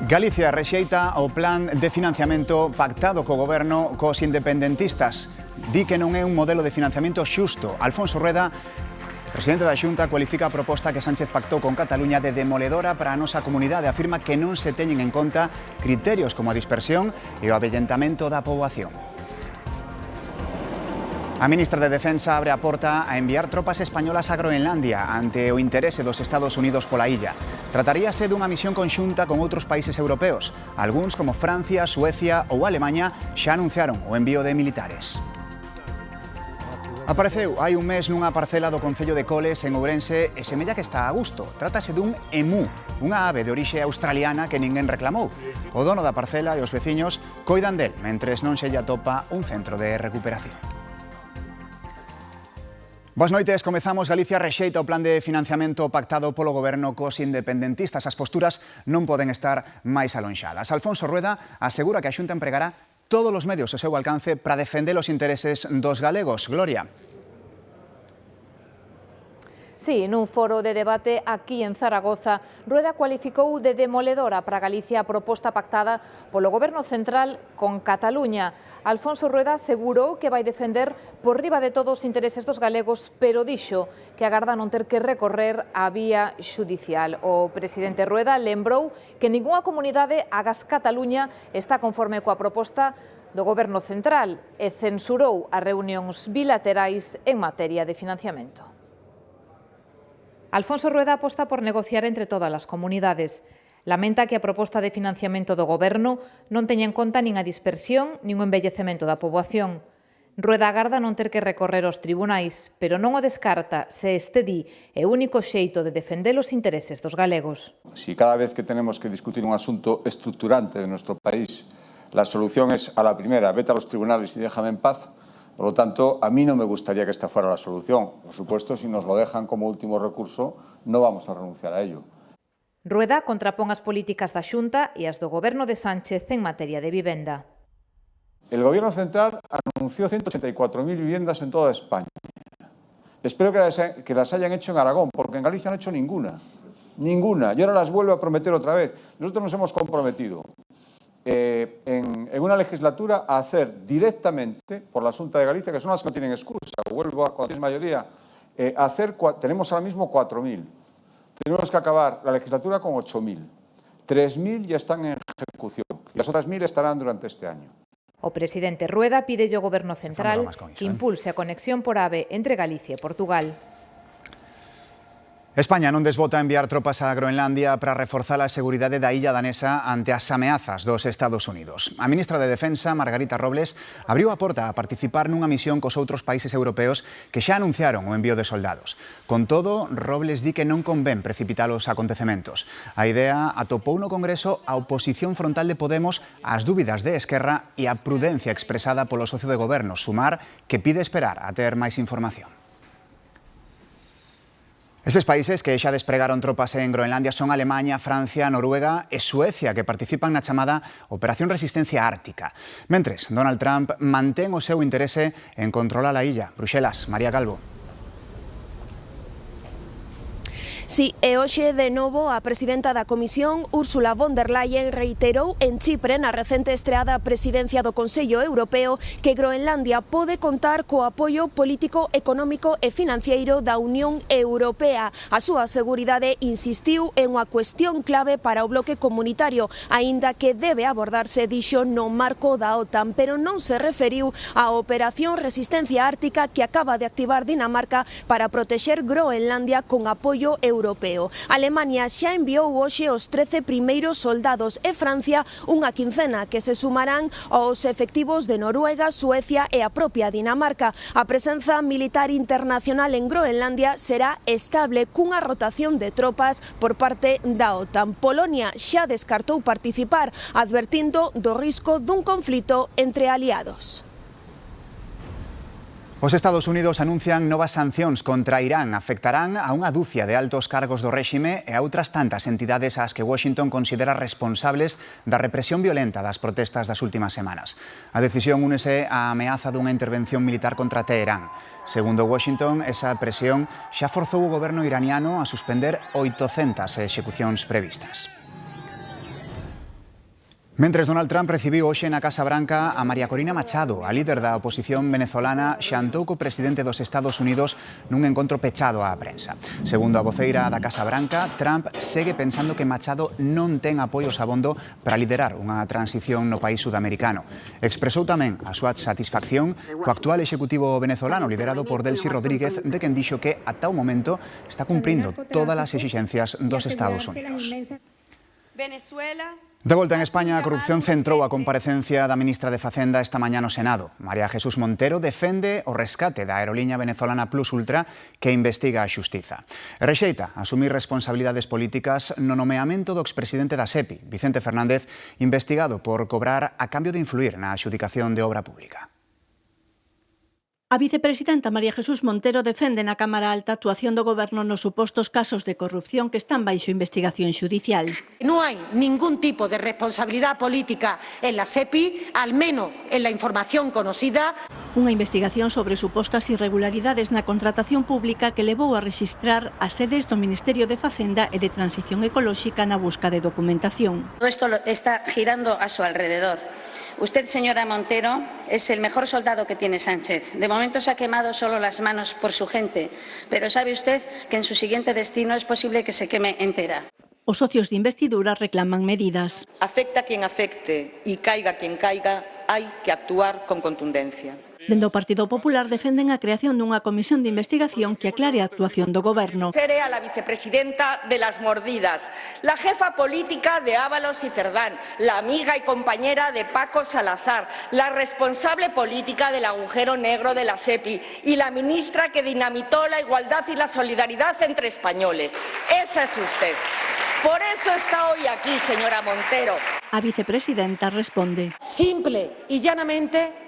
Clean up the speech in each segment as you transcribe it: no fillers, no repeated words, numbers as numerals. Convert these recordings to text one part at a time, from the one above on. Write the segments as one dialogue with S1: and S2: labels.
S1: Galicia rexeita o plan de financiamento pactado co goberno cos independentistas. Di que non é un modelo de financiamento xusto. Alfonso Rueda, presidente da Xunta, cualifica a proposta que Sánchez pactou con Cataluña de demoledora para a nosa comunidade. Afirma que non se teñen en conta criterios como a dispersión e o avellentamento da poboación. A ministra de Defensa abre a porta a enviar tropas españolas a Groenlandia ante o interese dos Estados Unidos pola illa. Trataríase dunha misión conxunta con outros países europeos. Algúns, como Francia, Suecia ou Alemaña, xa anunciaron o envío de militares. Apareceu hai un mes nunha parcela do concello de Coles, en Ourense, e semella que está a gusto. Trátase dun emú, unha ave de orixe australiana que ninguén reclamou. O dono da parcela e os veciños coidan del, mentres non se lle atopa un centro de recuperación. Boas noites, comezamos. Galicia rexeita o plan de financiamento pactado polo goberno cos independentistas. As posturas non poden estar máis alonxadas. Alfonso Rueda asegura que a Xunta empregará todos os medios ao seu alcance para defender os intereses dos galegos. Gloria.
S2: Sí, nun foro de debate aquí en Zaragoza, Rueda cualificou de demoledora para Galicia a proposta pactada polo Goberno Central con Cataluña. Alfonso Rueda asegurou que vai defender por riba de todos os intereses dos galegos, pero dixo que agarda non ter que recorrer a vía xudicial. O presidente Rueda lembrou que ningunha comunidade agás Cataluña está conforme coa proposta do Goberno Central e censurou as reunións bilaterais en materia de financiamento. Alfonso Rueda aposta por negociar entre todas as comunidades. Lamenta que a proposta de financiamento do Goberno non teña en conta nin a dispersión nin o envellecemento da poboación. Rueda agarda non ter que recorrer aos tribunais, pero non o descarta se este di é o único xeito de defender os intereses dos galegos.
S3: Si cada vez que tenemos que discutir un asunto estructurante de nuestro país, la solución es a la primera, vete a los tribunales y déjame en paz. Por lo tanto, a mí no me gustaría que esta fuera la solución. Por supuesto, si nos lo dejan como último recurso, no vamos a renunciar a ello.
S2: Rueda contrapón as políticas da Xunta e as do Goberno de Sánchez en materia de vivenda.
S3: El Gobierno Central anunció 184.000 viviendas en toda España. Espero que las hayan hecho en Aragón, porque en Galicia no han hecho ninguna. Ninguna. Y ahora las vuelvo a prometer otra vez. Nosotros nos hemos comprometido en una legislatura a hacer directamente por la Xunta de Galicia, que son las que no tienen excusa, vuelvo a cuando es mayoría, tenemos ahora mismo 4.000. Tenemos que acabar la legislatura con 8.000. 3.000 ya están en ejecución y las otras 1.000 estarán durante este año.
S2: O presidente Rueda pide ao Goberno Central que impulse a conexión por AVE entre Galicia e Portugal.
S1: España non desbota enviar tropas a Groenlandia para reforzar a seguridade da illa danesa ante as ameazas dos Estados Unidos. A ministra de Defensa, Margarita Robles, abriu a porta a participar nunha misión cos outros países europeos que xa anunciaron o envío de soldados. Con todo, Robles di que non convén precipitar os acontecementos. A idea atopou no Congreso a oposición frontal de Podemos ás dúbidas de Esquerra e a prudencia expresada polo socio de goberno, Sumar, que pide esperar a ter máis información. Eses países que xa despregaron tropas en Groenlandia son Alemaña, Francia, Noruega e Suecia, que participan na chamada Operación Resistencia Ártica. Mentres, Donald Trump mantén o seu interese en controlar a illa. Bruxelas, María Calvo.
S4: Si, e hoxe de novo a presidenta da Comisión, Ursula von der Leyen, reiterou en Chipre na recente estreada presidencia do Consello Europeo que Groenlandia pode contar co apoio político, económico e financiero da Unión Europea. A súa seguridade, insistiu, é unha cuestión clave para o bloque comunitario, aínda que debe abordarse, dixo, no marco da OTAN, pero non se referiu á Operación Resistencia Ártica que acaba de activar Dinamarca para protexer Groenlandia con apoio europeo. Alemania xa enviou hoxe os 13 primeiros soldados e Francia unha quincena que se sumarán aos efectivos de Noruega, Suecia e a propia Dinamarca. A presenza militar internacional en Groenlandia será estable cunha rotación de tropas por parte da OTAN. Polonia xa descartou participar, advertindo do risco dun conflito entre aliados.
S1: Os Estados Unidos anuncian novas sancións contra Irán. Afectarán a unha dúcia de altos cargos do réxime e a outras tantas entidades ás que Washington considera responsables da represión violenta das protestas das últimas semanas. A decisión únese á ameaza dunha intervención militar contra Teherán. Segundo Washington, esa presión xa forzou o goberno iraniano a suspender 800 execucións previstas. Mentres Donald Trump recibiu hoxe na Casa Branca a María Corina Machado, a líder da oposición venezolana, xantou co presidente dos Estados Unidos nun encontro pechado á prensa. Segundo a voceira da Casa Branca, Trump segue pensando que Machado non ten apoios abondo para liderar unha transición no país sudamericano. Expresou tamén a súa satisfacción co actual executivo venezolano liderado por Delcy Rodríguez, de quen dixo que ata o momento está cumprindo todas as exixencias dos Estados Unidos. De volta en España, a corrupción centrou a comparecencia da ministra de Facenda esta mañá no Senado. María Jesús Montero defende o rescate da aeroliña venezolana Plus Ultra que investiga a Xustiza. E rexeita asumir responsabilidades políticas no nomeamento do expresidente da SEPI, Vicente Fernández, investigado por cobrar a cambio de influir na adxudicación de obra pública.
S5: A vicepresidenta María Jesús Montero defende na Cámara Alta a actuación do Goberno nos supostos casos de corrupción que están baixo investigación xudicial.
S6: No hay ningún tipo de responsabilidad política en la SEPI, al menos en la información conocida.
S5: Unha investigación sobre supostas irregularidades na contratación pública que levou a rexistrar as sedes do Ministerio de Facenda e de Transición Ecolóxica na busca de documentación.
S7: Todo esto está girando a su alrededor. Usted, señora Montero, es el mejor soldado que tiene Sánchez. De momento se ha quemado solo las manos por su gente, pero sabe usted que en su siguiente destino es posible que se queme entera.
S5: Os socios de investidura reclaman medidas.
S8: Afecta a quien afecte y caiga quien caiga, hay que actuar con contundencia.
S5: Dende o Partido Popular defenden a creación dunha comisión de investigación que aclare a actuación do Goberno.
S8: Seré a la vicepresidenta de las mordidas, la jefa política de Ábalos y Cerdán, la amiga y compañera de Paco Salazar, la responsable política del agujero negro de la SEPI y la ministra que dinamitó la igualdad y la solidaridad entre españoles. Esa es usted. Por eso está hoy aquí, señora Montero.
S5: A vicepresidenta responde.
S6: Simple y llanamente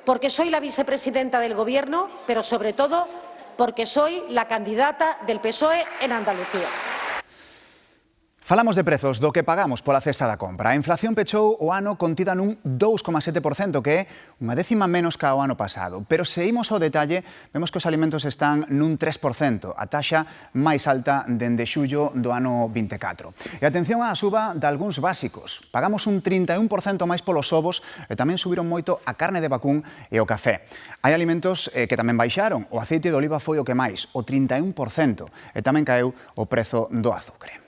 S6: porque soy la vicepresidenta del Gobierno, pero sobre todo porque soy la candidata del PSOE en Andalucía.
S1: Falamos de prezos do que pagamos pola cesta da compra. A inflación pechou o ano contida nun 2,7%, que é unha décima menos que o ano pasado. Pero se imos ao detalle, vemos que os alimentos están nun 3%, a taxa máis alta dende xullo do ano 24. E atención á suba de algúns básicos. Pagamos un 31% máis polos ovos e tamén subiron moito a carne de vacún e o café. Hai alimentos que tamén baixaron. O aceite de oliva foi o que máis, o 31%. E tamén caeu o prezo do azucre.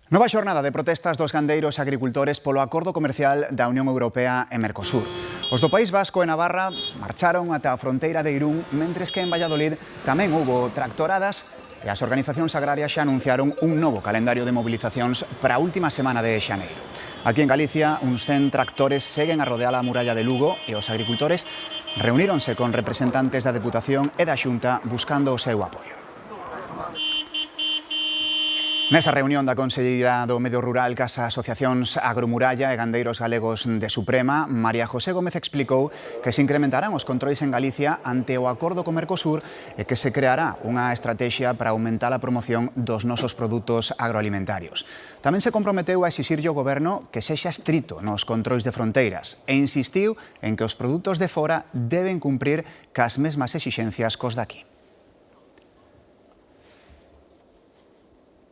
S1: Nova xornada de protestas dos gandeiros e agricultores polo acordo comercial da Unión Europea e Mercosur. Os do País Vasco e Navarra marcharon ata a fronteira de Irún, mentres que en Valladolid tamén houbo tractoradas e as organizacións agrarias xa anunciaron un novo calendario de movilizacións para a última semana de xaneiro. Aquí en Galicia, uns 100 tractores seguen a rodear a muralla de Lugo e os agricultores reuníronse con representantes da Deputación e da Xunta buscando o seu apoio. Nesa reunión da Conselleira do Medio Rural cas asociacións Agromuralla e Gandeiros Galegos de Suprema, María José Gómez explicou que se incrementarán os controis en Galicia ante o acordo co Mercosur e que se creará unha estrategia para aumentar a promoción dos nosos produtos agroalimentarios. Tamén se comprometeu a exixirlle ao Goberno que sexa estrito nos controis de fronteiras e insistiu en que os produtos de fora deben cumprir cas mesmas exixencias cos daqui.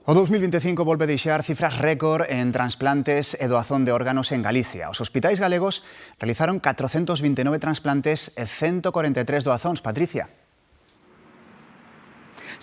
S1: O 2025 volve deixar cifras récord en transplantes e doazón de órganos en Galicia. Os hospitais galegos realizaron 429 transplantes e 143 doazóns. Patricia.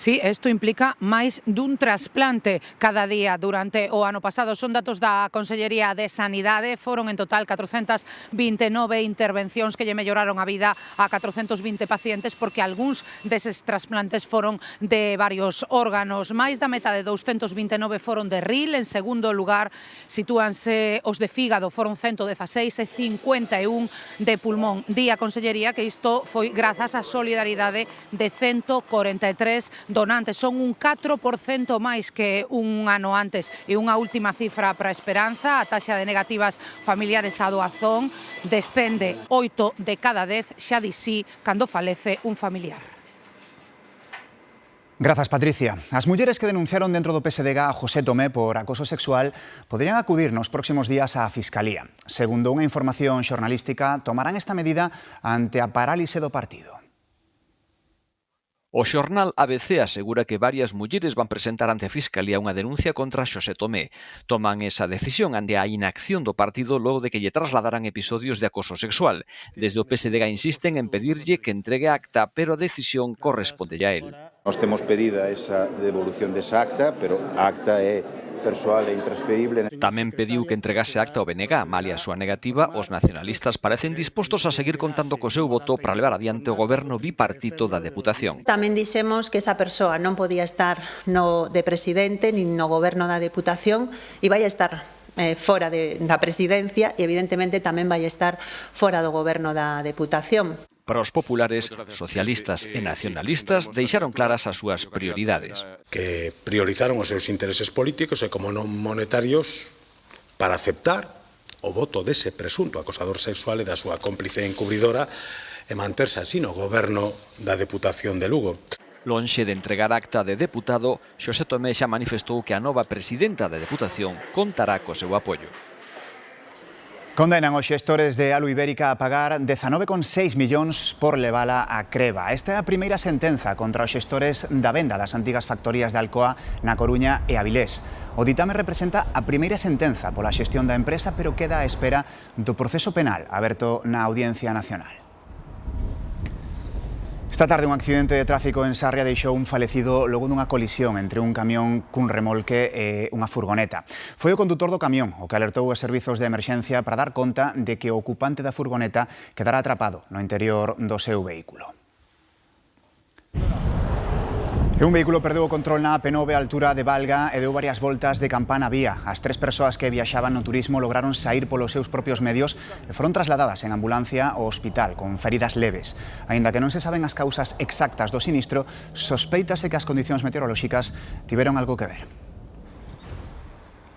S9: Sí, isto implica máis dun trasplante cada día durante o ano pasado. Son datos da Consellería de Sanidade. Foron en total 429 intervencións que lle melloraron a vida a 420 pacientes, porque algúns deses trasplantes foron de varios órganos. Máis da metade, 229, foron de ril. En segundo lugar, sitúanse os de fígado, foron 116 e 51 de pulmón. Di a Consellería que isto foi grazas á solidaridade de 143 donantes. Son un 4% máis que un ano antes. E unha última cifra para a esperanza: a taxa de negativas familiares á doazón descende 8 de cada 10, xa di sí cando falece un familiar.
S1: Grazas, Patricia. As mulleres que denunciaron dentro do PSDG a José Tomé por acoso sexual poderían acudir nos próximos días á Fiscalía. Segundo unha información xornalística, tomarán esta medida ante a parálise do partido.
S10: O xornal ABC asegura que varias mulleres van presentar ante a Fiscalía unha denuncia contra Xosé Tomé. Toman esa decisión ante a inacción do partido logo de que lle trasladaran episodios de acoso sexual. Desde o PSDG insisten en pedirlle que entregue a acta, pero a decisión corresponde a él.
S11: Nós temos pedida esa devolución desa acta, pero a acta é persoal e intransferible.
S10: Tamén pediu que entregase a acta ao BNG, malia a súa negativa, os nacionalistas parecen dispostos a seguir contando co seu voto para levar adiante o goberno bipartito da Deputación.
S12: Tamén dixemos que esa persoa non podía estar no de presidente nin no goberno da Deputación e vai estar fora da presidencia e evidentemente tamén vai estar fora do goberno da Deputación.
S10: Para os populares, socialistas e nacionalistas deixaron claras as súas prioridades.
S13: Que priorizaron os seus intereses políticos e como non monetarios para aceptar o voto dese presunto acosador sexual e da súa cómplice encubridora e manterse así no goberno da Deputación de Lugo.
S10: Lonxe de entregar acta de deputado, Xosé Tomé xa manifestou que a nova presidenta da Deputación contará co seu apoio.
S1: Condenan os xestores de Alu Ibérica a pagar 19,6 millóns por levala a creba. Esta é a primeira sentenza contra os xestores da venda das antigas factorías de Alcoa na Coruña e Avilés. O ditame representa a primeira sentenza pola xestión da empresa, pero queda á espera do proceso penal aberto na Audiencia Nacional. Esta tarde un accidente de tráfico en Sarria deixou un falecido logo dunha colisión entre un camión cun remolque e unha furgoneta. Foi o condutor do camión o que alertou os servizos de emerxencia para dar conta de que o ocupante da furgoneta quedara atrapado no interior do seu vehículo. Un vehículo perdeu o control na AP9 a altura de Valga e deu varias voltas de campana vía. As 3 persoas que viaxaban no turismo lograron saír polos seus propios medios e foron trasladadas en ambulancia ao hospital con feridas leves. Aínda que non se saben as causas exactas do sinistro, sospeítase que as condicións meteorolóxicas tiveron algo que ver.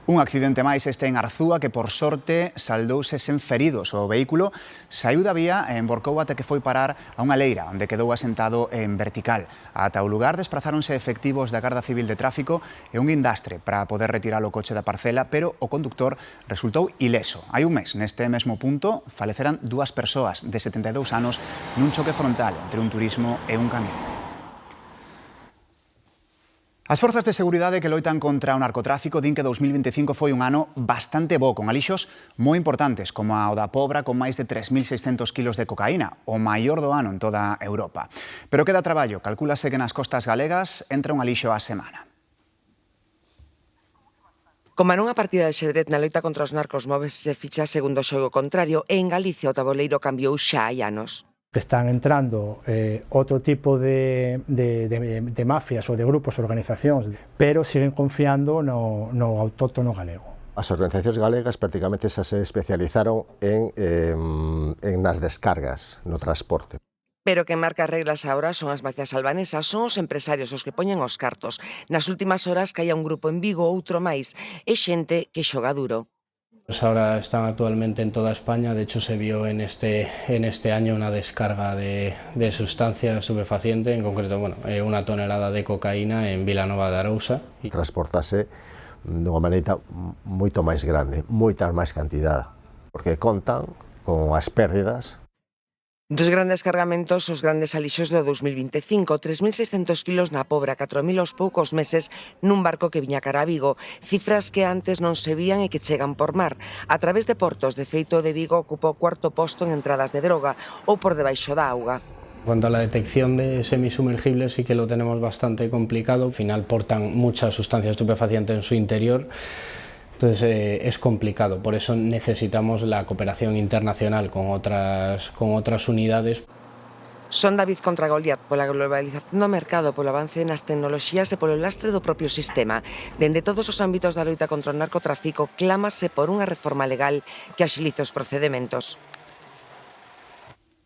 S1: Un accidente máis este en Arzúa que, por sorte, saldouse sen feridos. O vehículo saiu da vía e emborcou até que foi parar a unha leira, onde quedou asentado en vertical. Ata o lugar desprazáronse efectivos da Garda Civil de Tráfico e un guindastre para poder retirar o coche da parcela, pero o conductor resultou ileso. Hai un mes, neste mesmo punto, faleceran 2 persoas de 72 anos nun choque frontal entre un turismo e un camión. As forzas de seguridade que loitan contra o narcotráfico din que 2025 foi un ano bastante bo, con alixos moi importantes, como o da Pobra, con máis de 3.600 kilos de cocaína, o maior do ano en toda Europa. Pero queda traballo, calcúlase que nas costas galegas entra un alixo á semana.
S14: Como nunha partida de xadrez na loita contra os narcos móvese ficha segundo o xogo contrario e en Galicia o taboleiro cambiou xa hai anos.
S15: Están entrando outro tipo de mafias ou de grupos, organizacións, pero siguen confiando no autóctono galego.
S16: As organizacións galegas prácticamente xa se especializaron en nas descargas, no transporte.
S14: Pero que marca as reglas agora son as mafias albanesas, son os empresarios os que poñen os cartos. Nas últimas horas caía un grupo en Vigo, outro máis, e xente que xoga duro.
S17: Ahora están actualmente en toda España, de hecho se vio en este año una descarga de sustancia estupefaciente, en concreto una tonelada de cocaína en Vilanova de Arousa.
S16: Transportase dunha maneira moito máis grande, moita máis cantidade, porque contan con as pérdidas.
S14: Dos grandes cargamentos, os grandes alixos do 2025, 3.600 kilos na Pobra, 4.000 aos poucos meses nun barco que viña cara a Vigo, cifras que antes non se vían e que chegan por mar. A través de portos, de feito de Vigo ocupou o 4º posto en entradas de droga ou por debaixo da auga.
S17: En cuanto a la detección de semisumergibles sí que lo tenemos bastante complicado, al final portan mucha sustancia estupefaciente en su interior. Entonces es complicado, por eso necesitamos la cooperación internacional con otras unidades.
S14: Son David contra Goliat pola globalización do mercado, polo avance nas tecnoloxías e polo lastre do propio sistema. Dende todos os ámbitos da loita contra o narcotráfico, clámase por unha reforma legal que axilice os procedementos.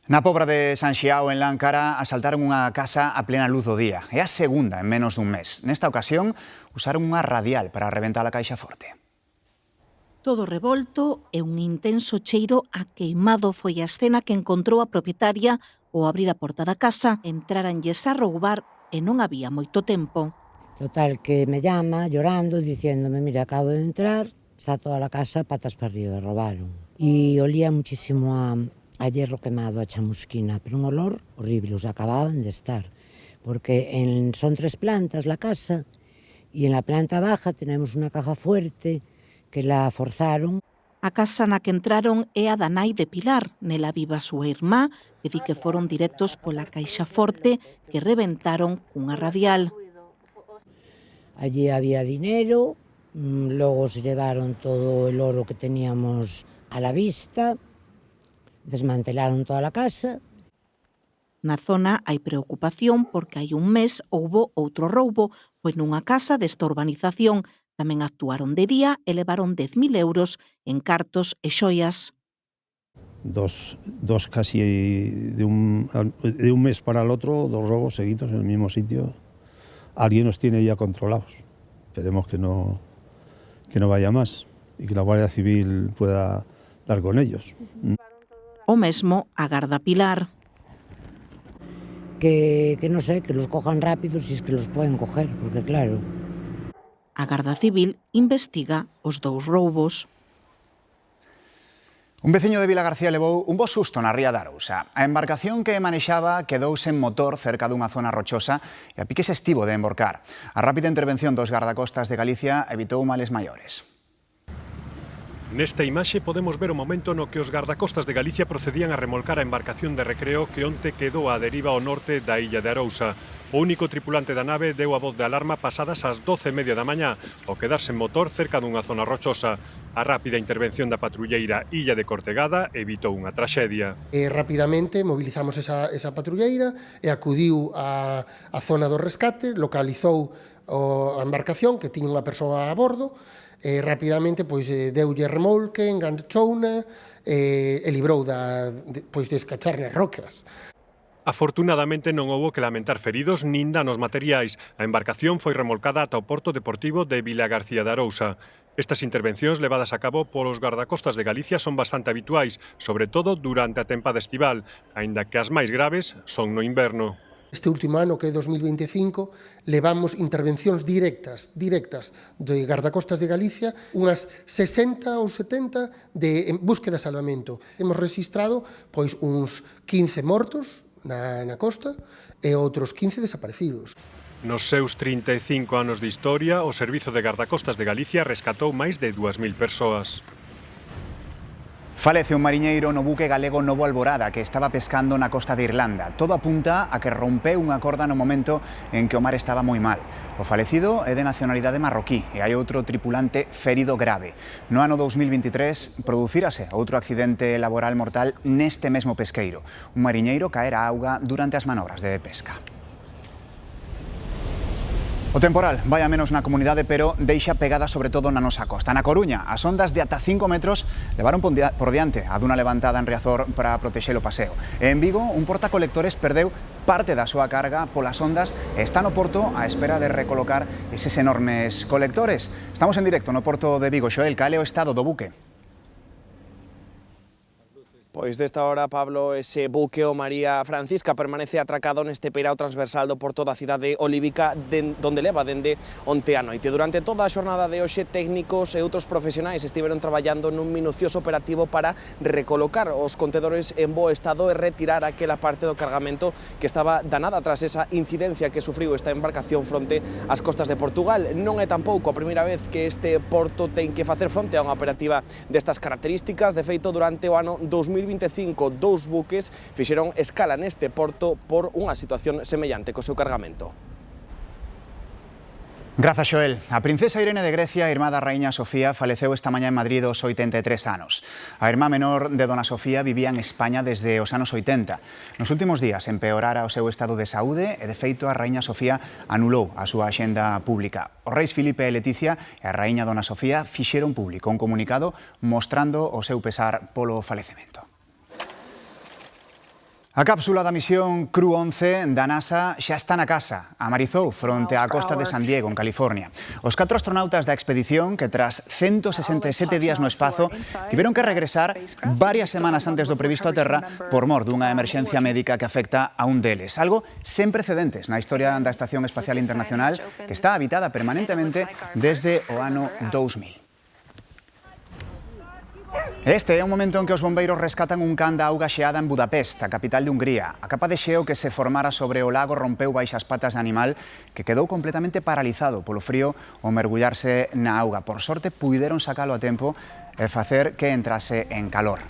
S1: Na Pobra de San Xiao, en Láncara, asaltaron unha casa a plena luz do día. É a segunda en menos dun mes. Nesta ocasión, usaron unha radial para reventar a caixa forte.
S18: Todo revolto e un intenso cheiro a queimado foi a escena que encontrou a propietaria ao abrir a porta da casa, entraranlles a roubar e non había moito tempo.
S19: Total, que me llama llorando, diciéndome, mira, acabo de entrar, está toda a casa patas para arriba, robaron. E olía muchísimo a hierro quemado, a chamusquina, pero un olor horrible, os acababan de estar. porque son 3 plantas la casa e en la planta baja tenemos unha caja fuerte que la forzaron.
S18: A casa na que entraron é a da nai de Pilar, nela viva a súa irmá, que di que foron directos pola caixa forte que rebentaron cunha radial.
S19: Allí había dinero, logo se llevaron todo el oro que teníamos a la vista, desmantelaron toda la casa.
S18: Na zona hai preocupación porque hai un mes houbo outro roubo, foi nunha casa desta urbanización. Tamén actuaron de día e levaron 10.000 euros en cartos e xoias.
S20: Dos casi de un mes para el otro, 2 robos seguidos en el mismo sitio. Alguien nos tiene ya controlados. Esperemos que no vaya más y que la Guardia Civil pueda dar con ellos.
S18: O mesmo a Garda Pilar.
S19: Que no sé, que los cojan rápido si es que los pueden coger, porque claro...
S18: A Garda Civil investiga os 2 roubos.
S1: Un veciño de Vilagarcía levou un bo susto na ría de Arousa. A embarcación que manexaba quedou sen motor cerca dunha zona rochosa e a piques estivo de emborcar. A rápida intervención dos gardacostas de Galicia evitou males maiores.
S21: Nesta imaxe podemos ver o momento no que os gardacostas de Galicia procedían a remolcar a embarcación de recreo que onte quedou á deriva ao norte da illa de Arousa. O único tripulante da nave deu a voz de alarma pasadas as 12:30 da mañá, ao quedar sen motor cerca dunha zona rochosa. A rápida intervención da patrulleira Illa de Cortegada evitou unha traxedia.
S22: Rapidamente mobilizamos esa patrulleira e acudiu á zona do rescate, localizou a embarcación que tiña unha persoa a bordo, e rapidamente deulle remolque, enganchouna e librou de escachar nas rocas.
S21: Afortunadamente non houbo que lamentar feridos nin danos materiais. A embarcación foi remolcada ata o Porto Deportivo de Vilagarcía de Arousa. Estas intervencións levadas a cabo polos gardacostas de Galicia son bastante habituais, sobre todo durante a tempada estival, aínda que as máis graves son no inverno.
S22: Este último ano, que é 2025, levamos intervencións directas de gardacostas de Galicia, unhas 60 ou 70 de búsqueda e salvamento. Hemos registrado uns 15 mortos na costa e outros 15 desaparecidos.
S21: Nos seus 35 anos de historia, o Servizo de Gardacostas de Galicia rescatou máis de 2.000 persoas.
S1: Falece un mariñeiro no buque galego Novo Alborada que estaba pescando na costa de Irlanda. Todo apunta a que rompeu unha corda no momento en que o mar estaba moi mal. O falecido é de nacionalidade marroquí e hai outro tripulante ferido grave. No ano 2023 producírase outro accidente laboral mortal neste mesmo pesqueiro. Un mariñeiro caera á auga durante as manobras de pesca. O temporal vai a menos na comunidade, pero deixa pegada sobre todo na nosa costa. Na Coruña, as ondas de ata 5 metros levaron por diante a duna levantada en Riazor para protexer o paseo. E en Vigo, un portacolectores perdeu parte da súa carga polas ondas e está no porto á espera de recolocar eses enormes colectores. Estamos en directo no porto de Vigo. Xoel, cal é o estado do buque?
S23: Pois desta hora, Pablo, ese buque o María Francisca permanece atracado neste peirao transversal do porto da cidade olívica donde leva dende onte a noite. Durante toda a xornada de hoxe, técnicos e outros profesionais estiveron traballando nun minucioso operativo para recolocar os contedores en bo estado e retirar aquela parte do cargamento que estaba danada tras esa incidencia que sufriu esta embarcación fronte ás costas de Portugal. Non é tampouco a primeira vez que este porto ten que facer fronte a unha operativa destas características. De feito, durante o ano 2025, 2 buques fixeron escala neste porto por unha situación semellante co seu cargamento.
S1: Grazas, Xoel. A princesa Irene de Grecia, irmá da raíña Sofía, faleceu esta mañá en Madrid aos 83 anos. A irmá menor de dona Sofía vivía en España desde os anos 80. Nos últimos días empeorara o seu estado de saúde e, de feito, a raíña Sofía anulou a súa axenda pública. Os reis Filipe e Leticia e a raíña dona Sofía fixeron público un comunicado mostrando o seu pesar polo falecemento. A cápsula da misión Crew 11 da NASA xa está na casa. Amarizou fronte á costa de San Diego, en California. Os 4 astronautas da expedición, que tras 167 días no espazo, tiveron que regresar varias semanas antes do previsto a Terra por mor dunha emerxencia médica que afecta a un deles. Algo sen precedentes na historia da Estación Espacial Internacional, que está habitada permanentemente desde o ano 2000. Este é un momento en que os bombeiros rescatan un can da auga xeada en Budapest, a capital de Hungría. A capa de xeo que se formara sobre o lago rompeu baixo as patas de animal que quedou completamente paralizado polo frío ao mergullarse na auga. Por sorte, puideron sacalo a tempo e facer que entrase en calor.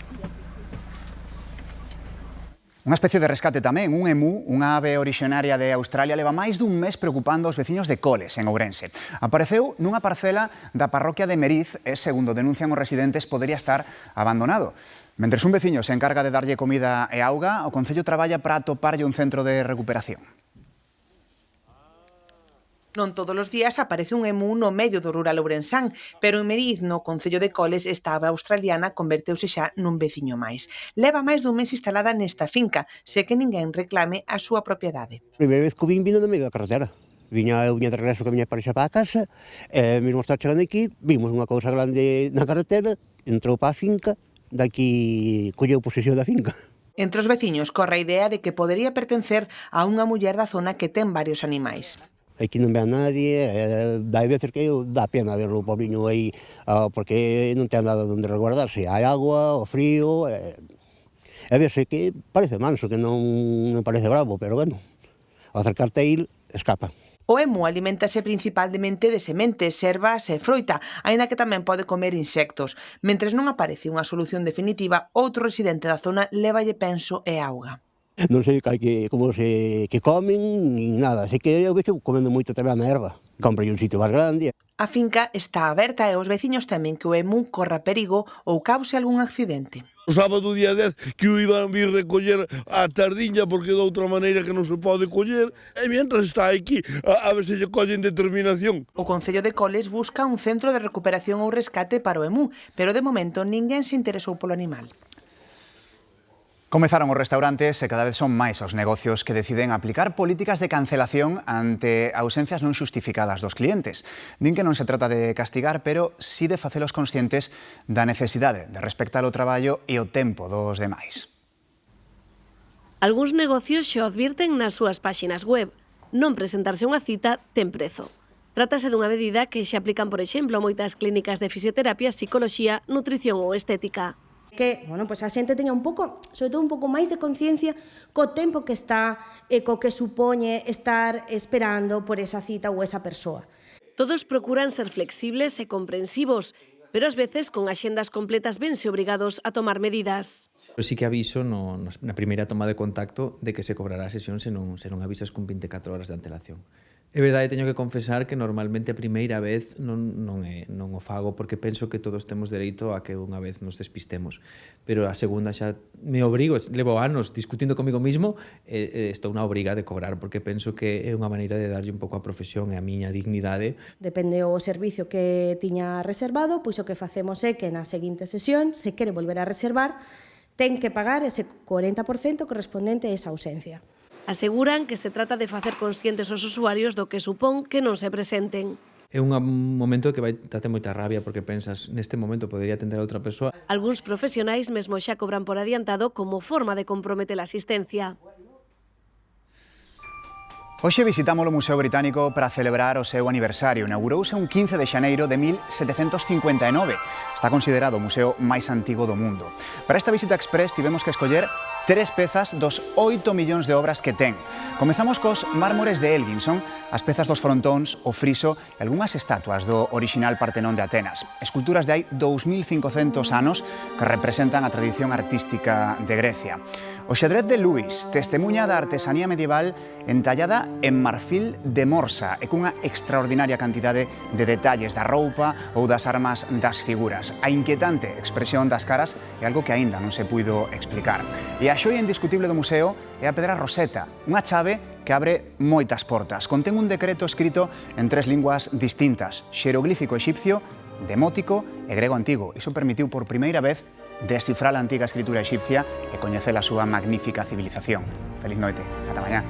S1: Unha especie de rescate tamén, un emú, unha ave orixinaria de Australia, leva máis dun mes preocupando os veciños de Coles, en Ourense. Apareceu nunha parcela da parroquia de Meriz e, segundo denuncian os residentes, podería estar abandonado. Mentres un veciño se encarga de darlle comida e auga, o Concello traballa para atoparlle un centro de recuperación.
S2: Non todos os días aparece un emú no medio do rural ourensán, pero en Meriz, no Concello de Coles, esta ave australiana converteuse xa nun veciño máis. Leva máis dun mes instalada nesta finca, se que ninguén reclame a súa propiedade.
S3: A primeira vez que vin no medio da carretera. Viña de regreso que viña para xa para a casa, e mesmo está chegando aquí, vimos unha cousa grande na carretera, entrou para a finca, daqui colleu posesión da finca.
S2: Entre os veciños corre a idea de que podería pertencer a unha muller da zona que ten varios animais.
S3: Aquí non ve a nadie, dá veces que dá pena verlo o pobriño aí, porque non ten nada onde resguardarse. Hai agua, o frío, e vese que parece manso, que non parece bravo, pero bueno, ao acercarte a il, escapa.
S2: O emu aliméntase principalmente de sementes, servas e froita, aínda que tamén pode comer insectos. Mentres non aparece unha solución definitiva, outro residente da zona lévalle penso e auga.
S3: Non sei como se comen, nin nada. Sei que eu vexo comendo moito tamén na erva. Comprei un sitio máis grande.
S2: A finca está aberta e os veciños temen que o emú corra perigo ou cause algún accidente.
S4: O sábado día 10 que o iban vir recoller a tardiña porque de outra maneira que non se pode coller, e mientras está aquí a ver se lle collen determinación.
S2: O Concello de Coles busca un centro de recuperación ou rescate para o emú, pero de momento ninguén se interesou polo animal.
S1: Comezaron os restaurantes e cada vez son máis os negocios que deciden aplicar políticas de cancelación ante ausencias non xustificadas dos clientes. Din que non se trata de castigar, pero sí de facelos conscientes da necesidade de respectar o traballo e o tempo dos demais.
S24: Algúns negocios xo advirten nas súas páxinas web. Non presentarse unha cita ten prezo. Trátase dunha medida que se aplican, por exemplo, a moitas clínicas de fisioterapia, psicoloxía, nutrición ou estética.
S25: Que, pues a xente teña un pouco, sobre todo un pouco máis de conciencia co tempo que está e co que supoñe estar esperando por esa cita ou esa persoa.
S24: Todos procuran ser flexibles e comprensivos, pero ás veces con axendas completas vense obrigados a tomar medidas.
S26: Eu sí que aviso na primeira toma de contacto de que se cobrará a sesión se non avisas con 24 horas de antelación. É verdade, teño que confesar que normalmente a primeira vez non o fago porque penso que todos temos dereito a que unha vez nos despistemos. Pero a segunda xa me obrigo, levo anos discutindo comigo mismo e estou na obriga de cobrar porque penso que é unha maneira de darlle un pouco a profesión e a miña dignidade.
S25: Depende o servicio que tiña reservado, pois o que facemos é que na seguinte sesión, se quere volver a reservar, ten que pagar ese 40% correspondente a esa ausencia.
S24: Aseguran que se trata de facer conscientes aos usuarios do que supón que non se presenten.
S26: É un momento que vai date moita rabia porque pensas, neste momento podería atender a outra persoa.
S24: Algúns profesionais mesmo xa cobran por adiantado como forma de comprometer a asistencia.
S1: Hoxe visitamos o Museo Británico para celebrar o seu aniversario. Inaugurouse un 15 de xaneiro de 1759. Está considerado o museo máis antigo do mundo. Para esta visita express tivemos que escoller 3 pezas dos 8 millóns de obras que ten. Comezamos cos mármores de Elgin, as pezas dos frontóns, o friso e algunhas estatuas do orixinal Partenón de Atenas. Esculturas de hai 2500 anos que representan a tradición artística de Grecia. O xadrez de Lewis, testemuña da artesanía medieval entallada en marfil de morsa e cunha extraordinaria cantidade de detalles da roupa ou das armas das figuras. A inquietante expresión das caras é algo que aínda non se puido explicar. E a xoia indiscutible do museo é a pedra roseta, unha chave que abre moitas portas. Contén un decreto escrito en 3 linguas distintas, xeroglífico exipcio, demótico e grego antigo. Iso permitiu por primeira vez descifrar a antiga escritura exipcia e coñecer a súa magnífica civilización. Feliz noite. Ata mañá.